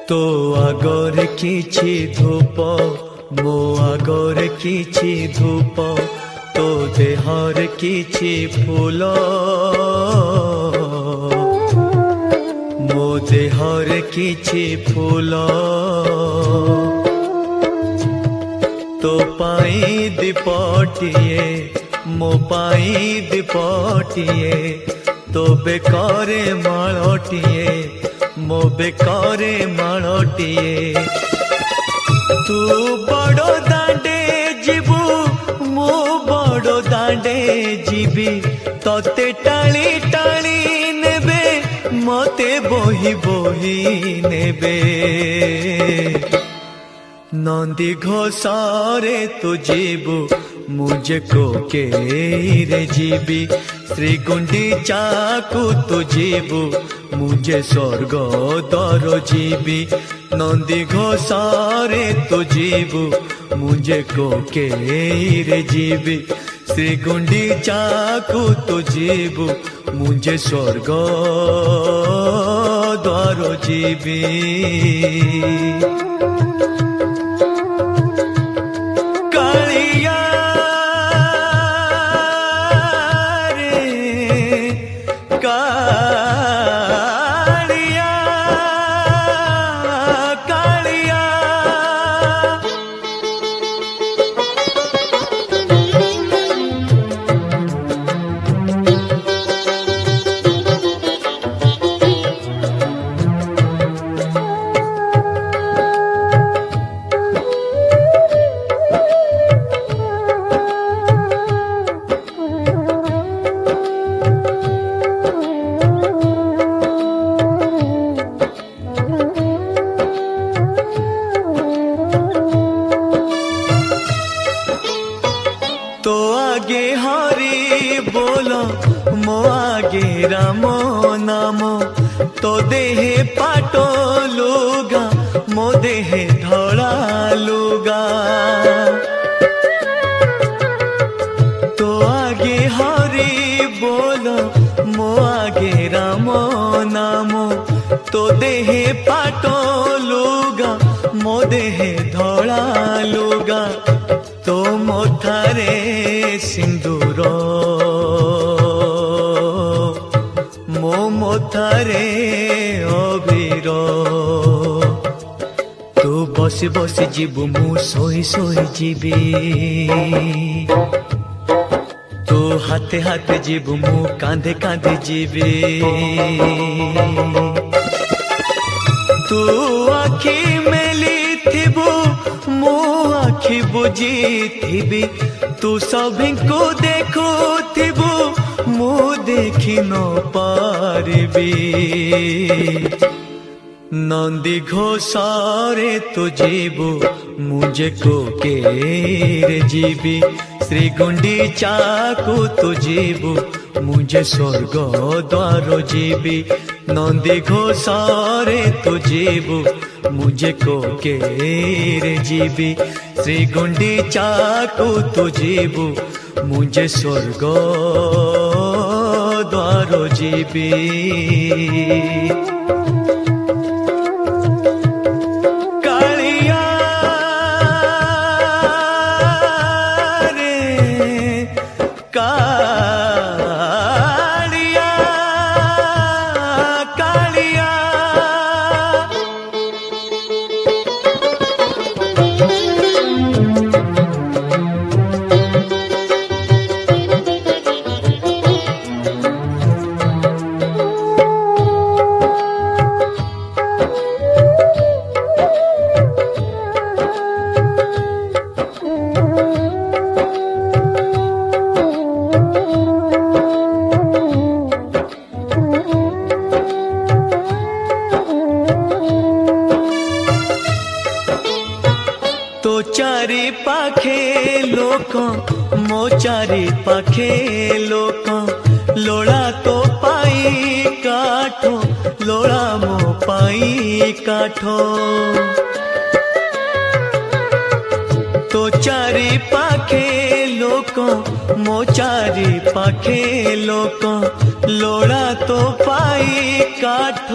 तो आगरे किछि धूप मो आगरे किछि धूप तो देहर किछि फूल मो देहर किछि फूल तो पाई दीपटिए मो पाई दीपटिए तो बेकारे माळटिए मो बेकारे माळटिए तू बड़ दांडे जीवु मो बड़ दांडे जीवी तते टाणी टाणी नेबे मते बोही बोही नेबे नंदी घोषारे तू जीवु मुझे को के रे जीवी श्री गुंडीचा को तू जीवु मुझे स्वर्ग दर जीवी नंदी घोषारे तू जीवु मुझे को के रे जीवी श्री गुंडीचा को तू जीवु मुझे स्वर्ग द्वार जीवी तो आगे हरि बोलो मो आगे राम नाम तो देहे पाटो लुगा मो देहे धड़ा लुगा तो आगे हरि बोलो मो आगे राम नाम तो देहे पाटो लुगा मो देहे धड़ा लुगा तो मोथारे सिंदूर मो मोथारे अबीर तू बसी बसी जीवु मु सोई सोई जीवी तू हाथे हाथे जीवु मु कांधे कांधे जीवी तू आखि मेली थिबु मो आखि बुझी थिबी तू सभी को देखो थिबु मु देखी न पारिबी नंदी घोषारे तू जीवु मुझे को के रे जीवी श्री गुंडीचा को तू जीवु मुझे स्वर्ग द्वार जीवी नंदी घोषारे तू जीवु मुझे को के रे जीवी श्री गुंडीचा को तू जीवु मुझे स्वर्ग द्वार जीवी तो चारि पाखे लोक मो चारि पाखे लोक लोड़ा तो पाई काठो लोड़ा मो पाई काठो तो चारि पाखे लोक मो चारि पाखे लोक लोड़ा तो पाई काठ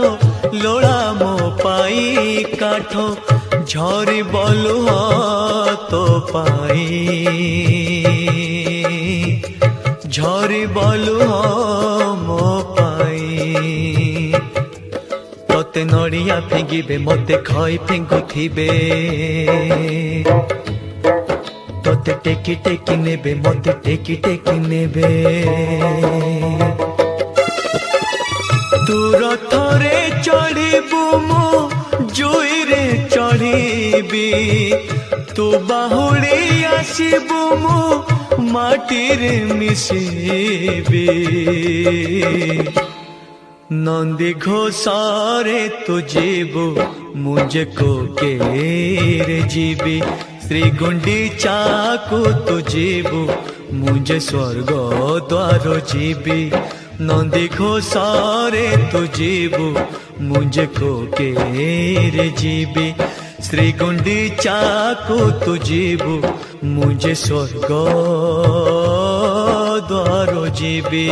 लोड़ा मो पाई काठ झरी बोलू तो पाई झरी बोलू मो पाई तोते नड़िया फिंगिबे मते खई फिंगुथिबे तोते टेकी टेकी नेबे मते टेकी टेकी नेबे तू रथरे चढ़िबू मो जुई रे चढ़िबी तू बाहुड़ी आसीबू मो माटी रे मिसिबी नंदी घोषारे तू जीबू मुझे को केरे जीबी श्री गुंडीचा को तू जीबू मुझे स्वर्ग द्वार जीबी नंदी घोषारे तू जीबू मुझे को केरे जीबी श्री गुंडीचा को तू जीबू मुझे स्वर्ग द्वार जीबी।